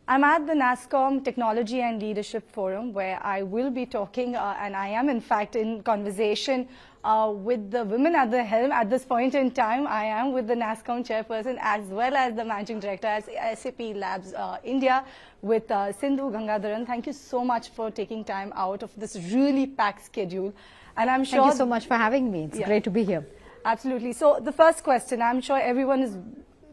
I'm at the NASSCOM Technology and Leadership Forum, where I will be talking, and I am in fact in conversation with the women at the helm at this point in time. I am with the NASSCOM chairperson as well as the managing director at SAP Labs India with Sindhu Gangadharan. Thank you so much for taking time out of this really packed schedule. And I'm sure— Thank you so much for having me. It's great to be here. Absolutely. So the first question, I'm sure everyone is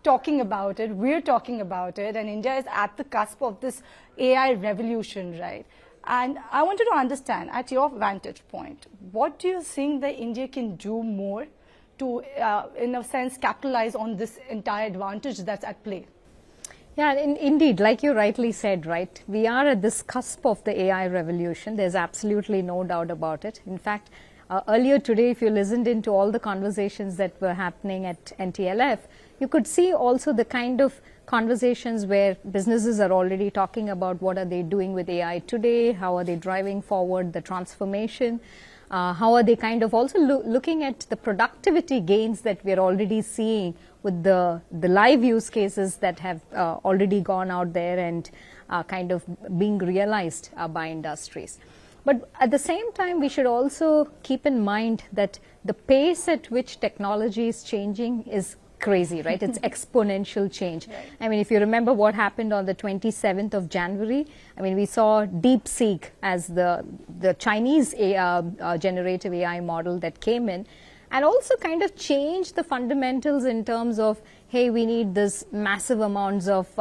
talking about it, we're talking about it, and India is at the cusp of this AI revolution, right? And I wanted to understand, at your vantage point, what do you think that India can do more to, in a sense, capitalize on this entire advantage that's at play? Yeah, indeed, like you rightly said, right, we are at this cusp of the AI revolution. There's absolutely no doubt about it. In fact, earlier today, if you listened into all the conversations that were happening at NTLF, you could see also the kind of conversations where businesses are already talking about what are they doing with AI today, how are they driving forward the transformation, how are they kind of also looking at the productivity gains that we're already seeing with the live use cases that have already gone out there and kind of being realized by industries. But at the same time, we should also keep in mind that the pace at which technology is changing is crazy, right? It's exponential change. Right. I mean, if you remember what happened on the 27th of January, I mean, we saw DeepSeek as the Chinese generative AI model that came in and also kind of changed the fundamentals in terms of, hey, we need this massive amounts of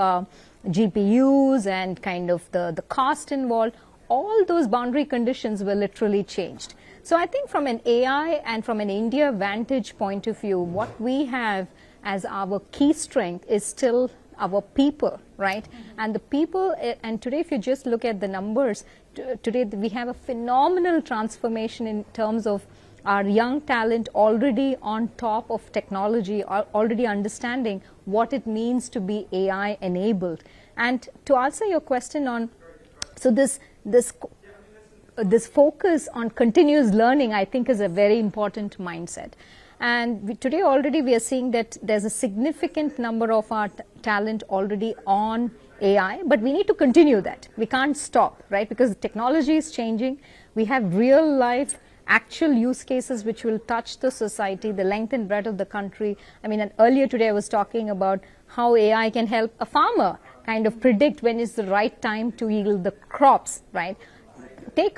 GPUs and kind of the cost involved. All those boundary conditions were literally changed. So I think from an AI and from an India vantage point of view, what we have as our key strength is still our people, right? Mm-hmm. And the people, and today if you just look at the numbers, today we have a phenomenal transformation in terms of our young talent already on top of technology, already understanding what it means to be AI enabled. And to answer your question on, so this focus on continuous learning, I think, is a very important mindset. And today already we are seeing that there's a significant number of our talent already on AI, but we need to continue that. We can't stop, right? Because technology is changing. We have real life actual use cases which will touch the society, the length and breadth of the country. I mean, and earlier today I was talking about how AI can help a farmer kind of predict when is the right time to yield the crops, right? Think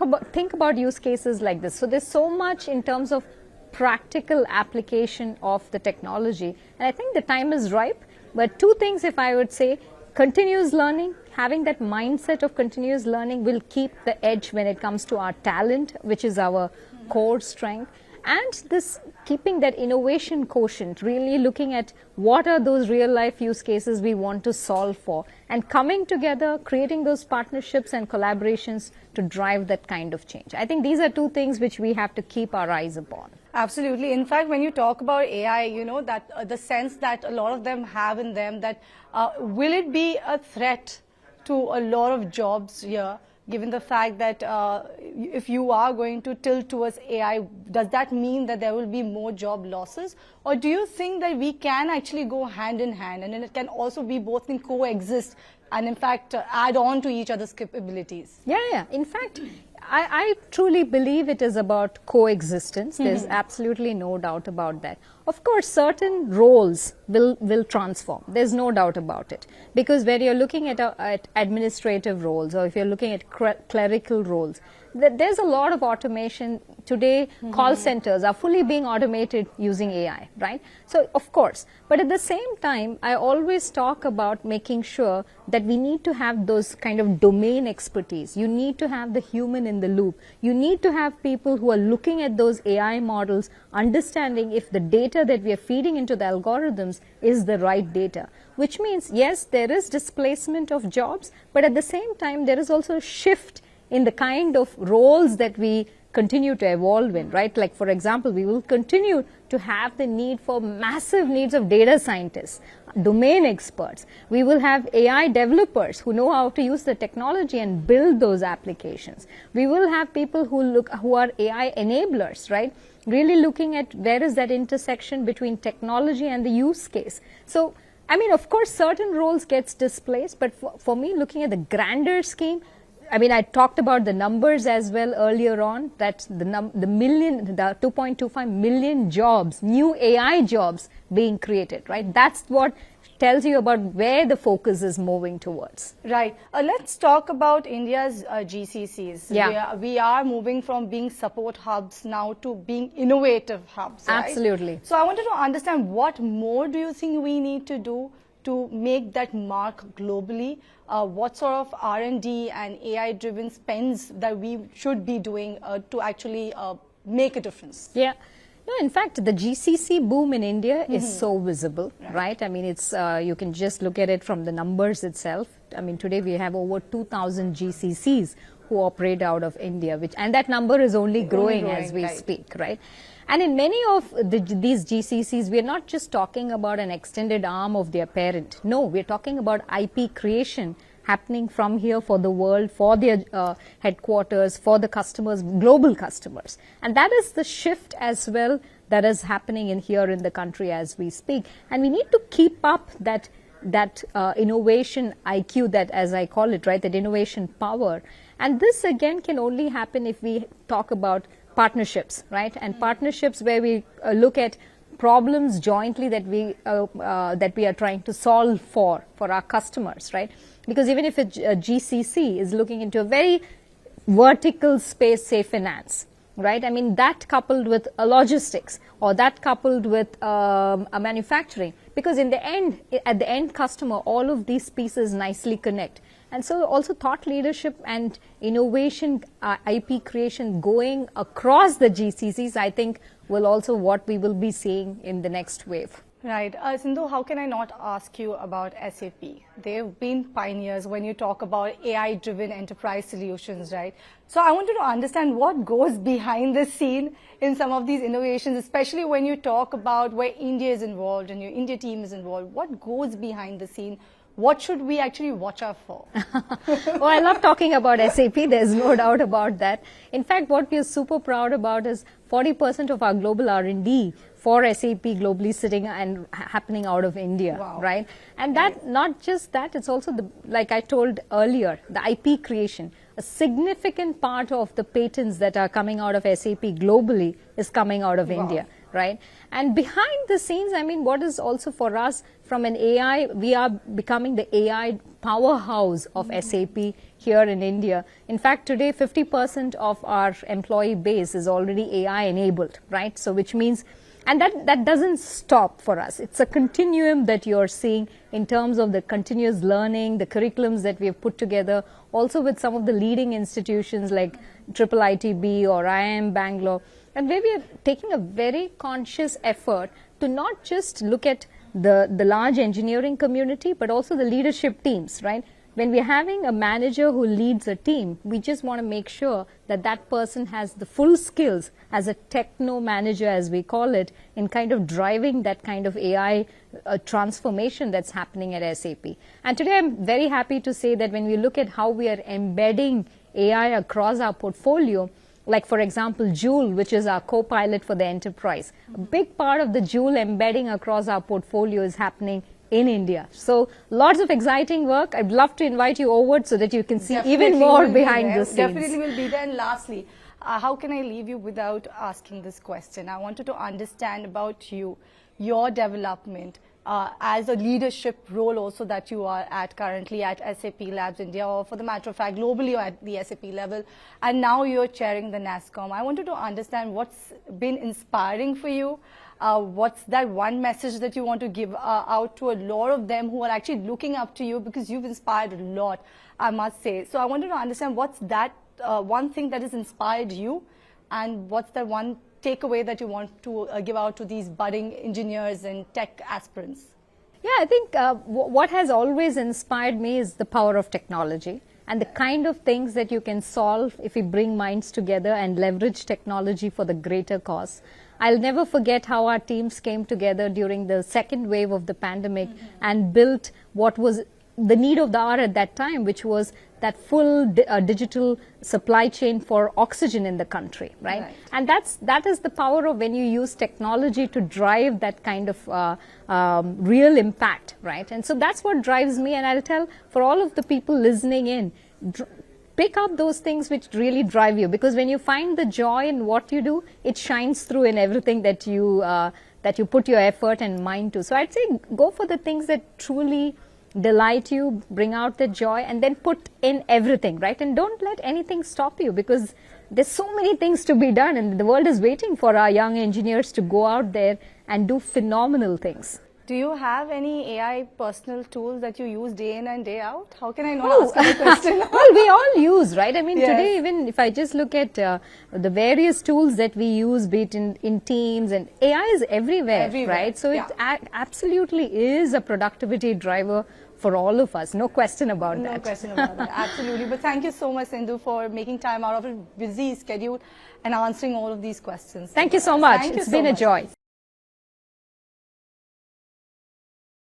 about use cases like this. So there's so much in terms of practical application of the technology, and I think the time is ripe. But two things, if I would say, continuous learning, having that mindset of continuous learning will keep the edge when it comes to our talent, which is our core strength, and this keeping that innovation quotient, really looking at what are those real life use cases we want to solve for, and coming together, creating those partnerships and collaborations to drive that kind of change. I think these are two things which we have to keep our eyes upon. Absolutely. In fact, when you talk about AI, you know, that the sense that a lot of them have in them, that will it be a threat to a lot of jobs here, given the fact that if you are going to tilt towards AI, does that mean that there will be more job losses? Or do you think that we can actually go hand in hand, and then it can also be both can coexist and in fact add on to each other's capabilities? Yeah. In fact, I truly believe it is about coexistence. There's absolutely no doubt about that. Of course, certain roles will transform. There's no doubt about it. Because when you're looking at administrative roles, or if you're looking at clerical roles, there's a lot of automation. Today, call centers are fully being automated using AI, right? So, of course. But at the same time, I always talk about making sure that we need to have those kind of domain expertise. You need to have the human in the loop. You need to have people who are looking at those AI models, understanding if the data that we are feeding into the algorithms is the right data. Which means, yes, there is displacement of jobs, but at the same time, there is also a shift in the kind of roles that we continue to evolve in, right? Like, for example, we will continue to have the need for massive needs of data scientists, domain experts. We will have AI developers who know how to use the technology and build those applications. We will have people who are AI enablers, right? Really looking at where is that intersection between technology and the use case. So I mean, of course, certain roles gets displaced, but for me, looking at the grander scheme, I mean, I talked about the numbers as well earlier on, that the 2.25 million jobs, new AI jobs being created, right? That's what tells you about where the focus is moving towards. Right. Let's talk about India's GCCs. Yeah. We are moving from being support hubs now to being innovative hubs. Right? Absolutely. So I wanted to understand, what more do you think we need to do to make that mark globally? What sort of R&D and AI-driven spends that we should be doing to actually make a difference? Yeah. No, in fact, the GCC boom in India is so visible, right? I mean, it's you can just look at it from the numbers itself. I mean, today we have over 2,000 GCCs who operate out of India, and that number is only growing as we speak, right? And in many of these GCCs, we are not just talking about an extended arm of their parent. No, we're talking about IP creation happening from here for the world, for their headquarters, for the customers, global customers. And that is the shift as well that is happening here in the country as we speak. And we need to keep up that innovation IQ, that, as I call it, right, that innovation power. And this again can only happen if we talk about partnerships, right? And partnerships where we look at problems jointly that we are trying to solve for our customers, right? Because even if a GCC is looking into a very vertical space, say finance, right? I mean, that coupled with logistics, or that coupled with a manufacturing, because in the end, at the end customer, all of these pieces nicely connect. And so also thought leadership and innovation, IP creation going across the GCCs, I think, will also what we will be seeing in the next wave. Right. Sindhu, how can I not ask you about SAP? They've been pioneers when you talk about AI-driven enterprise solutions, right? So I wanted to understand what goes behind the scene in some of these innovations, especially when you talk about where India is involved and your India team is involved. What goes behind the scene? What should we actually watch out for? Well, I love talking about SAP. There's no doubt about that. In fact, what we are super proud about is 40% of our global R&D for SAP globally sitting and happening out of India, right? And that, not just that, it's also, like I told earlier, the IP creation. A significant part of the patents that are coming out of SAP globally is coming out of India, right? And behind the scenes, I mean, what is also for us from an AI, we are becoming the AI powerhouse of SAP here in India. In fact, today 50% of our employee base is already AI enabled, right? So which means, and that doesn't stop for us. It's a continuum that you're seeing in terms of the continuous learning, the curriculums that we have put together, also with some of the leading institutions like IIITB or IIM Bangalore, and where we are taking a very conscious effort to not just look at the large engineering community, but also the leadership teams, right? When we're having a manager who leads a team, we just want to make sure that that person has the full skills as a techno manager, as we call it, in kind of driving that kind of AI transformation that's happening at SAP. And today I'm very happy to say that when we look at how we are embedding AI across our portfolio, like for example, Joule, which is our co-pilot for the enterprise. A big part of the Joule embedding across our portfolio is happening in India. So lots of exciting work. I'd love to invite you over so that you can see even more behind the scenes. Definitely will be there. And lastly, how can I leave you without asking this question? I wanted to understand about you, your development as a leadership role also that you are at currently at SAP Labs India, or for the matter of fact, globally or at the SAP level. And now you're chairing the NASSCOM. I wanted to understand what's been inspiring for you. What's that one message that you want to give out to a lot of them who are actually looking up to you, because you've inspired a lot, I must say. So I wanted to understand what's that one thing that has inspired you, and what's that one takeaway that you want to give out to these budding engineers and tech aspirants? Yeah, I think what has always inspired me is the power of technology and the kind of things that you can solve if we bring minds together and leverage technology for the greater cause. I'll never forget how our teams came together during the second wave of the pandemic and built what was the need of the hour at that time, which was that full digital supply chain for oxygen in the country, right? And that is the power of when you use technology to drive that kind of real impact, right? And so that's what drives me, and I'll tell for all of the people listening in, pick up those things which really drive you, because when you find the joy in what you do, it shines through in everything that you put your effort and mind to. So I'd say go for the things that truly delight you, bring out the joy, and then put in everything, right? And don't let anything stop you, because there's so many things to be done, and the world is waiting for our young engineers to go out there and do phenomenal things. Do you have any AI personal tools that you use day in and day out? How can I not ask you the question? Well, we all use, right? I mean, Yes. today, even if I just look at the various tools that we use, be it in Teams, and AI is everywhere, right? So it absolutely is a productivity driver for all of us. No question about that. No question about that. Absolutely. But thank you so much, Sindhu, for making time out of a busy schedule and answering all of these questions. Thank you so much. Thank you It's so been a much. joy.